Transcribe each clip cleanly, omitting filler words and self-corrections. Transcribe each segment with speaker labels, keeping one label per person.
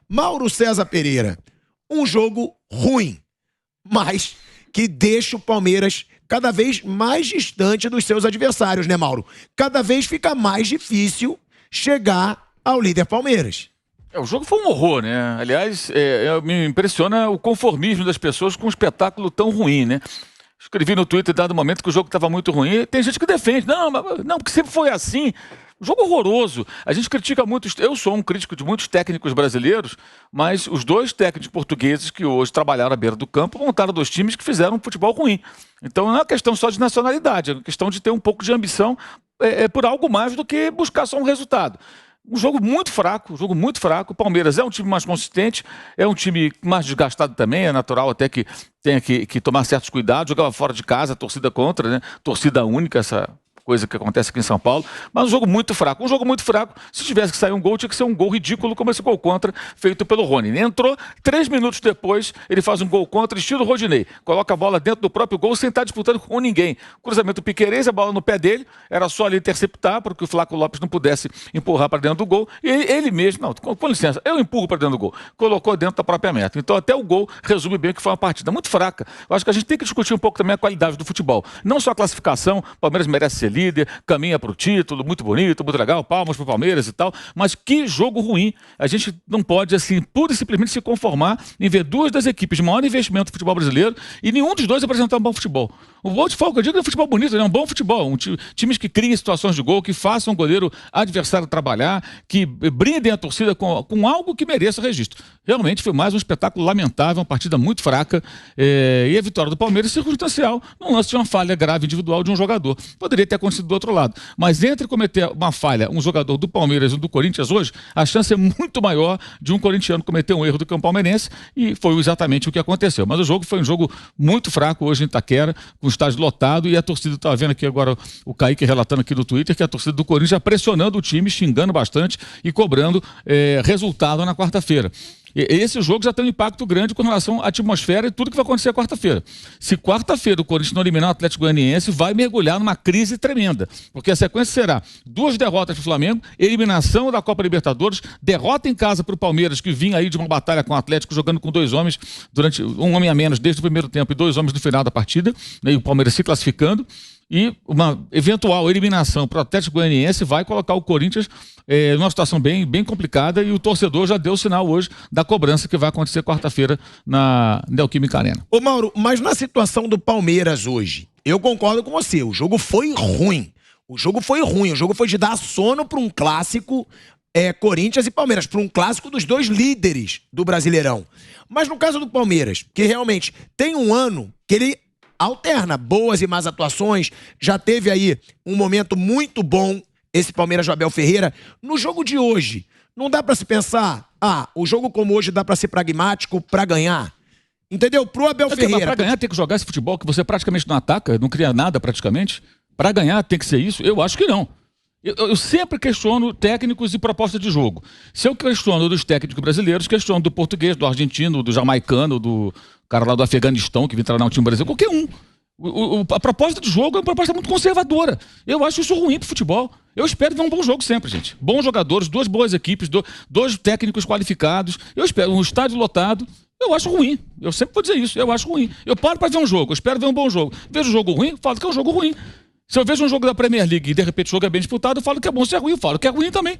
Speaker 1: Mauro César Pereira, um jogo ruim, mas que deixa o Palmeiras cada vez mais distante dos seus adversários, né, Mauro? Cada vez fica mais difícil chegar ao líder Palmeiras.
Speaker 2: O jogo foi um horror, né? Aliás, me impressiona o conformismo das pessoas com um espetáculo tão ruim, né? Escrevi no Twitter, dado momento, que o jogo estava muito ruim. Tem gente que defende. Não, porque sempre foi assim. Jogo horroroso. A gente critica muito. Eu sou um crítico de muitos técnicos brasileiros, mas os dois técnicos portugueses que hoje trabalharam à beira do campo montaram dois times que fizeram um futebol ruim. Então não é uma questão só de nacionalidade, é uma questão de ter um pouco de ambição por algo mais do que buscar só um resultado. Um jogo muito fraco, O Palmeiras é um time mais consistente, é um time mais desgastado também, é natural até que tenha que tomar certos cuidados. Jogava fora de casa, torcida contra, né? Torcida única, essa coisa que acontece aqui em São Paulo, mas um jogo muito fraco. Se tivesse que sair um gol, tinha que ser um gol ridículo, como esse gol contra, feito pelo Rony. Ele entrou, 3 minutos depois, ele faz um gol contra, estilo Rodinei. Coloca a bola dentro do próprio gol, sem estar disputando com ninguém. Cruzamento Piquerez, a bola no pé dele, era só ali interceptar, para que o Flaco Lopes não pudesse empurrar para dentro do gol. E ele mesmo, com licença, eu empurro para dentro do gol. Colocou dentro da própria meta. Então até o gol resume bem o que foi uma partida muito fraca. Eu acho que a gente tem que discutir um pouco também a qualidade do futebol. Não só a classificação, o Palmeiras merece ser líder, caminha para o título, muito bonito, muito legal, palmas para o Palmeiras e tal, mas que jogo ruim. A gente não pode, assim, pura e simplesmente se conformar em ver duas das equipes de maior investimento do futebol brasileiro e nenhum dos dois apresentar um bom futebol. O bom futebol, que eu digo, é um futebol bonito, é um bom futebol, times que criem situações de gol, que façam o goleiro adversário trabalhar, que brindem a torcida com algo que mereça registro. Realmente foi mais um espetáculo lamentável, uma partida muito fraca, e a vitória do Palmeiras circunstancial, num lance de uma falha grave individual de um jogador. Poderia ter acontecido do outro lado. Mas entre cometer uma falha, um jogador do Palmeiras e do Corinthians hoje, a chance é muito maior de um corintiano cometer um erro do que um palmeirense, e foi exatamente o que aconteceu. Mas o jogo foi um jogo muito fraco hoje em Itaquera, com o estádio lotado, e a torcida, estava vendo aqui agora o Kaique relatando aqui no Twitter, que a torcida do Corinthians já pressionando o time, xingando bastante e cobrando resultado na quarta-feira. Esse jogo já tem um impacto grande com relação à atmosfera e tudo que vai acontecer quarta-feira. Se quarta-feira o Corinthians não eliminar o Atlético Goianiense, vai mergulhar numa crise tremenda, porque a sequência será 2 derrotas para o Flamengo, eliminação da Copa Libertadores, derrota em casa para o Palmeiras, que vinha aí de uma batalha com o Atlético, jogando com 2 homens, durante um homem a menos desde o primeiro tempo e 2 homens no final da partida, né, e o Palmeiras se classificando. E uma eventual eliminação para o Atlético Goianiense vai colocar o Corinthians numa situação bem complicada, e o torcedor já deu o sinal hoje da cobrança que vai acontecer quarta-feira na Neoquímica Arena.
Speaker 1: Ô Mauro, mas na situação do Palmeiras hoje, eu concordo com você, o jogo foi ruim. O jogo foi de dar sono para um clássico Corinthians e Palmeiras, para um clássico dos 2 líderes do Brasileirão. Mas no caso do Palmeiras, que realmente tem um ano que ele alterna boas e más atuações, já teve aí um momento muito bom esse Palmeiras do Abel Ferreira. No jogo de hoje, não dá pra se pensar, o jogo como hoje dá pra ser pragmático pra ganhar? Entendeu? Pro Abel Ferreira.
Speaker 2: Pra ganhar tem que jogar esse futebol que você praticamente não ataca, não cria nada praticamente. Pra ganhar tem que ser isso? Eu acho que não. Eu sempre questiono técnicos e proposta de jogo. Se eu questiono dos técnicos brasileiros, questiono do português, do argentino, do jamaicano, do cara lá do Afeganistão que vem treinar um time brasileiro, qualquer um. A proposta de jogo é uma proposta muito conservadora. Eu acho isso ruim pro futebol. Eu espero ver um bom jogo sempre, gente. Bons jogadores, 2 boas equipes, 2 técnicos qualificados. Eu espero um estádio lotado. Eu acho ruim. Eu sempre vou dizer isso. Eu acho ruim. Eu paro para ver um jogo, eu espero ver um bom jogo. Vejo um jogo ruim, falo que é um jogo ruim. Se eu vejo um jogo da Premier League e de repente o jogo é bem disputado, eu falo que é bom. Se é ruim, eu falo que é ruim também.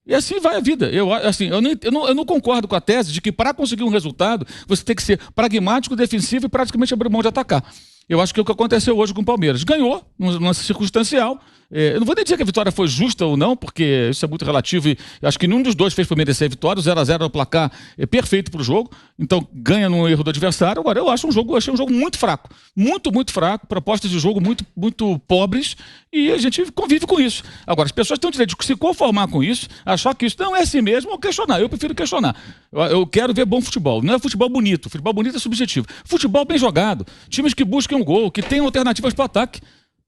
Speaker 2: E assim vai a vida. Eu não concordo com a tese de que para conseguir um resultado, você tem que ser pragmático, defensivo e praticamente abrir mão de atacar. Eu acho que é o que aconteceu hoje com o Palmeiras. Ganhou, numa circunstancial. Eu não vou nem dizer que a vitória foi justa ou não, porque isso é muito relativo e acho que nenhum dos dois fez por merecer a vitória. O 0x0 no placar é perfeito para o jogo, então ganha no erro do adversário. Agora, eu achei um jogo muito fraco, muito fraco, propostas de jogo muito pobres, e a gente convive com isso. Agora, as pessoas têm o direito de se conformar com isso, achar que isso não é assim mesmo, ou questionar. Eu prefiro questionar. Eu quero ver bom futebol, não é futebol bonito é subjetivo. Futebol bem jogado, times que busquem um gol, que tenham alternativas para o ataque.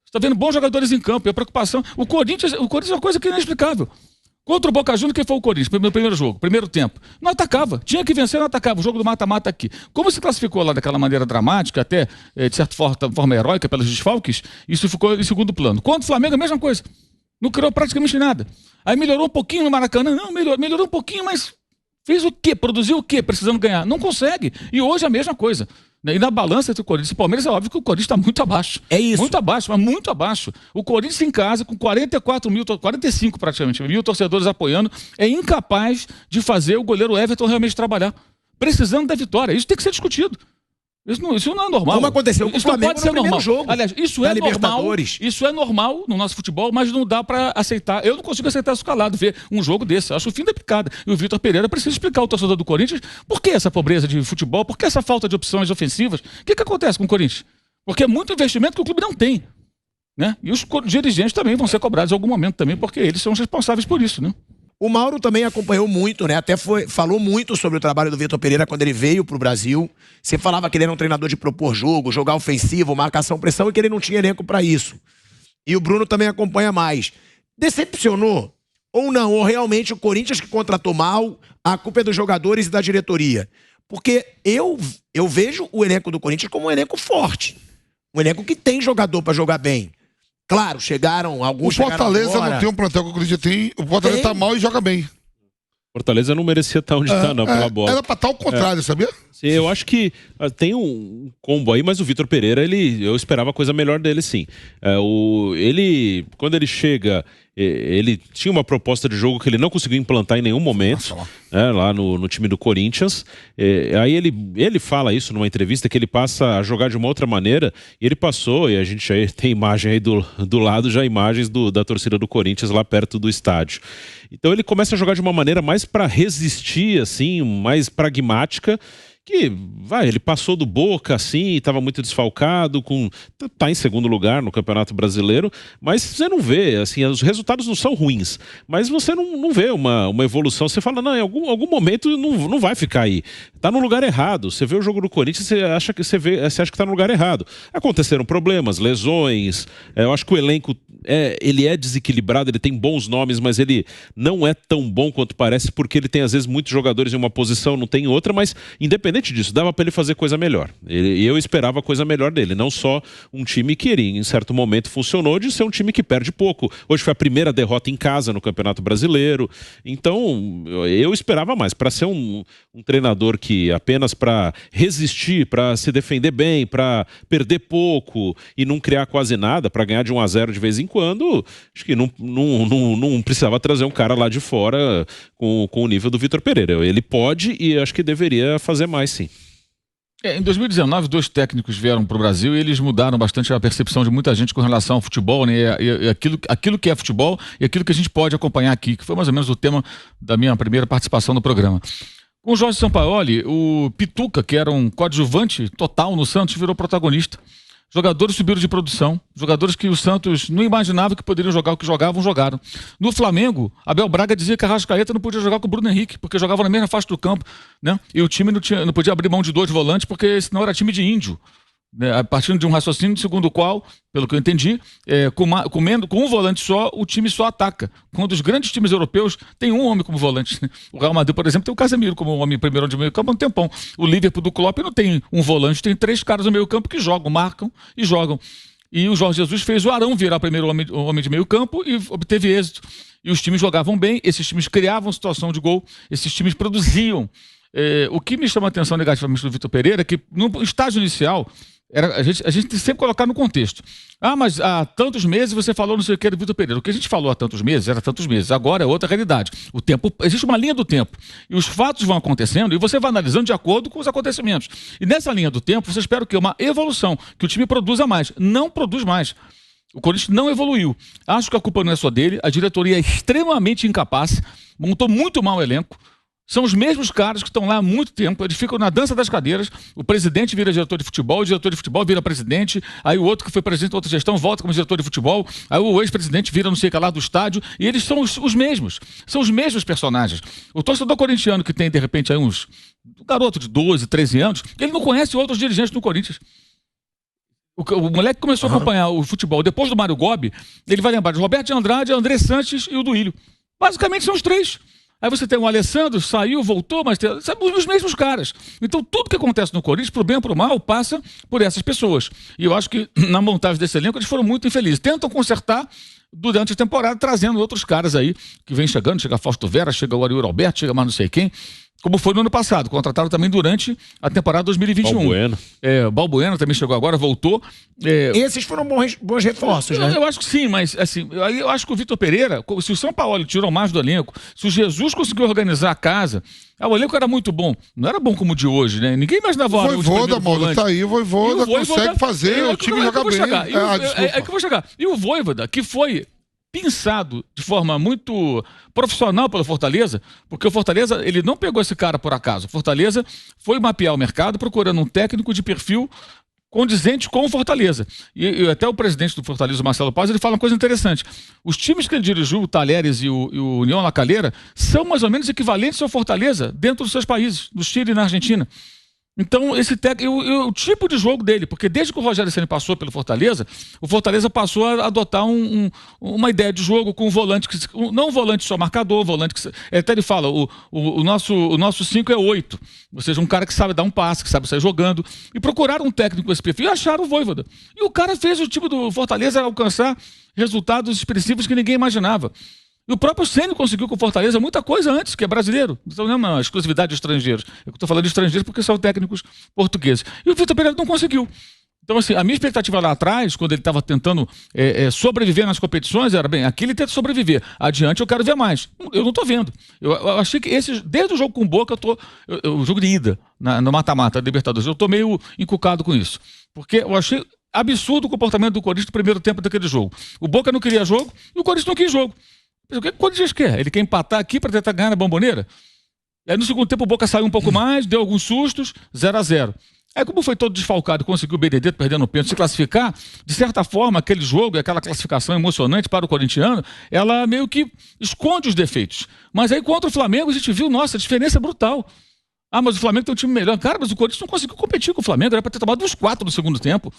Speaker 2: Está vendo bons jogadores em campo, e a preocupação. O Corinthians é uma coisa que é inexplicável. Contra o Boca Juniors, quem foi o Corinthians no primeiro jogo, primeiro tempo? Não atacava. Tinha que vencer, não atacava. O jogo do mata-mata aqui. Como se classificou lá daquela maneira dramática, até de certa forma heróica, pelos desfalques, isso ficou em segundo plano. Contra o Flamengo, a mesma coisa. Não criou praticamente nada. Aí melhorou um pouquinho no Maracanã. Não, melhorou um pouquinho, mas
Speaker 3: Fez o quê? Produziu o quê? Precisando ganhar. Não consegue. E hoje é a mesma coisa. E na balança entre o Corinthians e o Palmeiras, é óbvio que o Corinthians está muito abaixo.
Speaker 1: É isso.
Speaker 3: Muito abaixo, mas muito abaixo. O Corinthians em casa, com 45 praticamente mil torcedores apoiando, é incapaz de fazer o goleiro Everton realmente trabalhar. Precisando da vitória. Isso tem que ser discutido. Isso não é normal.
Speaker 1: Como aconteceu com o Flamengo
Speaker 3: no primeiro
Speaker 1: jogo.
Speaker 3: Aliás, isso é normal. Isso é normal no nosso futebol, mas não dá para aceitar. Eu não consigo aceitar isso calado, ver um jogo desse. Acho o fim da picada. E o Vitor Pereira precisa explicar ao torcedor do Corinthians por que essa pobreza de futebol, por que essa falta de opções ofensivas. O que acontece com o Corinthians? Porque é muito investimento que o clube não tem. Né? E os dirigentes também vão ser cobrados em algum momento também, porque eles são os responsáveis por isso, né?
Speaker 1: O Mauro também acompanhou muito, né? Até falou muito sobre o trabalho do Vitor Pereira quando ele veio pro Brasil. Você falava que ele era um treinador de propor jogo, jogar ofensivo, marcação, pressão, e que ele não tinha elenco para isso. E o Bruno também acompanha mais. Decepcionou? Ou não? Ou realmente o Corinthians que contratou mal, a culpa é dos jogadores e da diretoria? Porque eu vejo o elenco do Corinthians como um elenco forte. Um elenco que tem jogador para jogar bem. Claro, chegaram alguns.
Speaker 4: O Fortaleza não tem um plantel que o Corinthians tem. O Fortaleza tá mal e joga bem.
Speaker 5: Fortaleza não merecia estar onde tá, não, pela bola.
Speaker 4: Era pra estar ao contrário, sabia?
Speaker 5: Sim, eu acho que tem um combo aí, mas o Vitor Pereira, eu esperava coisa melhor dele, sim. Quando ele chega, ele tinha uma proposta de jogo que ele não conseguiu implantar em nenhum momento, lá no time do Corinthians. Aí ele fala isso numa entrevista, que ele passa a jogar de uma outra maneira, e ele passou, e a gente já tem imagem aí do lado, já imagens da torcida do Corinthians lá perto do estádio. Então ele começa a jogar de uma maneira mais para resistir, assim, mais pragmática, que, ele passou do Boca, assim, estava muito desfalcado, tá em segundo lugar no Campeonato Brasileiro, mas você não vê, assim, os resultados não são ruins, mas você não vê uma evolução. Você fala, não, em algum momento não vai ficar aí. Tá no lugar errado. Você vê o jogo do Corinthians, você acha que tá no lugar errado. Aconteceram problemas, lesões, eu acho que o elenco, ele é desequilibrado, ele tem bons nomes, mas ele não é tão bom quanto parece, porque ele tem, às vezes, muitos jogadores em uma posição, não tem em outra, mas independente disso, dava para ele fazer coisa melhor. E eu esperava coisa melhor dele, não só um time que em certo momento funcionou de ser um time que perde pouco. Hoje foi a primeira derrota em casa no Campeonato Brasileiro. Então, eu esperava mais. Para ser um treinador que apenas para resistir, para se defender bem, para perder pouco e não criar quase nada, para ganhar de 1-0 de vez em quando, acho que não precisava trazer um cara lá de fora com o nível do Vitor Pereira. Ele pode e acho que deveria fazer mais, sim.
Speaker 3: Em 2019, 2 técnicos vieram para o Brasil e eles mudaram bastante a percepção de muita gente com relação ao futebol, né? E aquilo que é futebol e aquilo que a gente pode acompanhar aqui, que foi mais ou menos o tema da minha primeira participação no programa. Com o Jorge Sampaoli, o Pituca, que era um coadjuvante total no Santos, virou protagonista. Jogadores subiram de produção, jogadores que o Santos não imaginava que poderiam jogar o que jogavam, jogaram. No Flamengo, Abel Braga dizia que a Arrascaeta não podia jogar com o Bruno Henrique, porque jogava na mesma faixa do campo, né? E o time não podia abrir mão de 2 volantes, porque senão era time de índio. A partir de um raciocínio segundo o qual, pelo que eu entendi, com um volante só, o time só ataca. Quando os grandes times europeus têm um homem como volante. O Real Madrid, por exemplo, tem o Casemiro como homem primeiro de meio campo há um tempão. O Liverpool do Klopp não tem um volante, tem 3 caras no meio campo que jogam, marcam e jogam. E o Jorge Jesus fez o Arão virar primeiro homem de meio campo e obteve êxito. E os times jogavam bem, esses times criavam situação de gol, esses times produziam. O que me chama a atenção negativamente do Vitor Pereira é que no estágio inicial, a gente tem que sempre colocar no contexto. Mas há tantos meses você falou não sei o que do Vitor Pereira. O que a gente falou há tantos meses era tantos meses. Agora é outra realidade. O tempo, existe uma linha do tempo. E os fatos vão acontecendo e você vai analisando de acordo com os acontecimentos. E nessa linha do tempo você espera o quê? Uma evolução. Que o time produza mais. Não produz mais. O Corinthians não evoluiu. Acho que a culpa não é só dele. A diretoria é extremamente incapaz. Montou muito mal o elenco. São os mesmos caras que estão lá há muito tempo, eles ficam na dança das cadeiras, o presidente vira diretor de futebol, o diretor de futebol vira presidente, aí o outro que foi presidente da outra gestão volta como diretor de futebol, aí o ex-presidente vira não sei o que lá do estádio, e eles são os mesmos, são os mesmos personagens. O torcedor corintiano que tem, de repente, aí um garoto de 12, 13 anos, ele não conhece outros dirigentes do Corinthians. O moleque começou a acompanhar o futebol depois do Mário Gobi, ele vai lembrar de Roberto de Andrade, André Sanches e o Duílio. Basicamente são os 3. Aí você tem o Alessandro, saiu, voltou, mas são os mesmos caras. Então tudo que acontece no Corinthians, pro bem ou pro mal, passa por essas pessoas. E eu acho que na montagem desse elenco eles foram muito infelizes. Tentam consertar durante a temporada, trazendo outros caras aí, que vem chegando, chega Fausto Vera, chega o Ariel Alberto, chega mais não sei quem. como foi no ano passado. Contrataram também durante a temporada 2021.
Speaker 5: Balbuena.
Speaker 3: Balbuena também chegou agora, voltou.
Speaker 1: Esses foram bons reforços, né?
Speaker 3: Eu acho que sim, mas assim, eu acho que o Vitor Pereira, se o São Paulo tirou mais do elenco, se o Jesus conseguiu organizar a casa, o elenco era muito bom. Não era bom como o de hoje, né? Ninguém imaginava
Speaker 4: O Vojvoda, Mauro, tá aí, o Vojvoda consegue fazer o time jogar bem.
Speaker 3: É que eu vou chegar. E o Vojvoda, que foi pensado de forma muito profissional pelo Fortaleza, porque o Fortaleza, ele não pegou esse cara por acaso. O Fortaleza foi mapear o mercado procurando um técnico de perfil condizente com o Fortaleza. E até o presidente do Fortaleza, o Marcelo Paz, ele fala uma coisa interessante. Os times que ele dirigiu, o Talheres e o União La Calera, são mais ou menos equivalentes ao Fortaleza dentro dos seus países, no Chile e na Argentina. Então, esse o tipo de jogo dele, porque desde que o Rogério Ceni passou pelo Fortaleza, o Fortaleza passou a adotar uma ideia de jogo com um volante, não um volante só marcador, volante que. Até ele fala, o nosso 5 é 8. Ou seja, um cara que sabe dar um passe, que sabe sair jogando. E procuraram um técnico com esse perfil e acharam o Vojvoda. E o cara fez o time do Fortaleza alcançar resultados expressivos que ninguém imaginava. E o próprio Ceni conseguiu com o Fortaleza muita coisa antes, que é brasileiro. Então não é uma exclusividade de estrangeiros. Eu estou falando de estrangeiros porque são técnicos portugueses. E o Vitor Pereira não conseguiu. Então, assim, a minha expectativa lá atrás, quando ele estava tentando sobreviver nas competições, era, bem, aqui ele tenta sobreviver. Adiante eu quero ver mais. Eu não estou vendo. Eu achei que desde o jogo com o Boca, o jogo de ida, no mata-mata, Libertadores, eu estou meio encucado com isso. Porque eu achei absurdo o comportamento do Corinthians no primeiro tempo daquele jogo. O Boca não queria jogo e o Corinthians não quis jogo. O que o Corinthians quer? Ele quer empatar aqui para tentar ganhar na Bomboneira? Aí no segundo tempo o Boca saiu um pouco mais, deu alguns sustos, 0-0. Aí como foi todo desfalcado, conseguiu o Benedetto perdendo o pênalti se classificar, de certa forma aquele jogo, aquela classificação emocionante para o corintiano, ela meio que esconde os defeitos. Mas aí contra o Flamengo a gente viu, nossa, a diferença é brutal. Ah, mas o Flamengo tem um time melhor. Cara, mas o Corinthians não conseguiu competir com o Flamengo, era para ter tomado uns 4 no segundo tempo.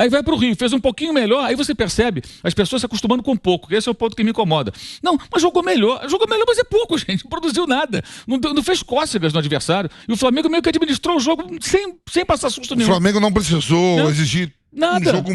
Speaker 3: Aí vai para o Rio, fez um pouquinho melhor, aí você percebe as pessoas se acostumando com pouco, esse é o ponto que me incomoda. Não, mas jogou melhor, mas é pouco, gente, não produziu nada, não fez cócegas no adversário, e o Flamengo meio que administrou o jogo sem passar susto nenhum.
Speaker 4: O Flamengo não precisou exigir
Speaker 3: nada.
Speaker 4: Um jogo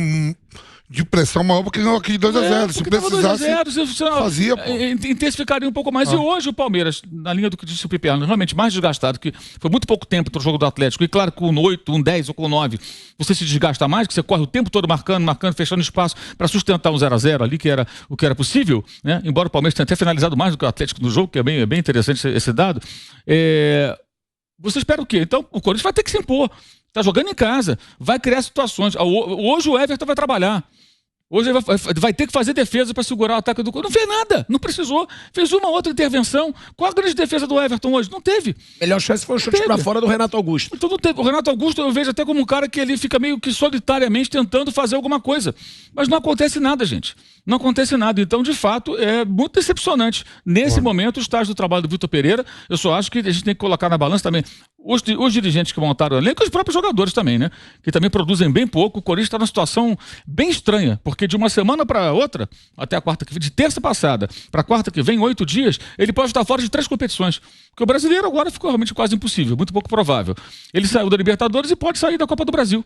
Speaker 4: de pressão maior, porque não aqui 2-0. Se precisasse, fazia, pô.
Speaker 3: Intensificaria um pouco mais. E hoje o Palmeiras, na linha do que disse o Pipiano, realmente mais desgastado, que foi muito pouco tempo para o jogo do Atlético. E claro, com 8, com 10 ou com 9, você se desgasta mais, que você corre o tempo todo marcando, fechando espaço para sustentar um 0-0 ali, que era o que era possível, né? Embora o Palmeiras tenha até finalizado mais do que o Atlético no jogo, que é bem interessante esse dado. Você espera o quê? Então o Corinthians vai ter que se impor. Está jogando em casa, vai criar situações. Hoje o Everton vai trabalhar. Hoje ele vai ter que fazer defesa para segurar o ataque do Corinthians. Não fez nada, não precisou. Fez uma outra intervenção. Qual a grande defesa do Everton hoje? Não teve.
Speaker 1: Melhor chance foi o chute para fora do Renato Augusto.
Speaker 3: Então não teve. O Renato Augusto eu vejo até como um cara que ele fica meio que solitariamente tentando fazer alguma coisa. Mas não acontece nada, gente. Não acontece nada. Então, de fato, é muito decepcionante. Nesse momento, o estágio do trabalho do Vitor Pereira, eu só acho que a gente tem que colocar na balança também os dirigentes que montaram o elenco e os próprios jogadores também, né? Que também produzem bem pouco. O Corinthians está numa situação bem estranha, porque de uma semana para outra, até a quarta que vem, de terça passada para a quarta que vem, 8 dias, ele pode estar fora de 3 competições. Porque o brasileiro agora ficou realmente quase impossível, muito pouco provável. Ele saiu da Libertadores e pode sair da Copa do Brasil.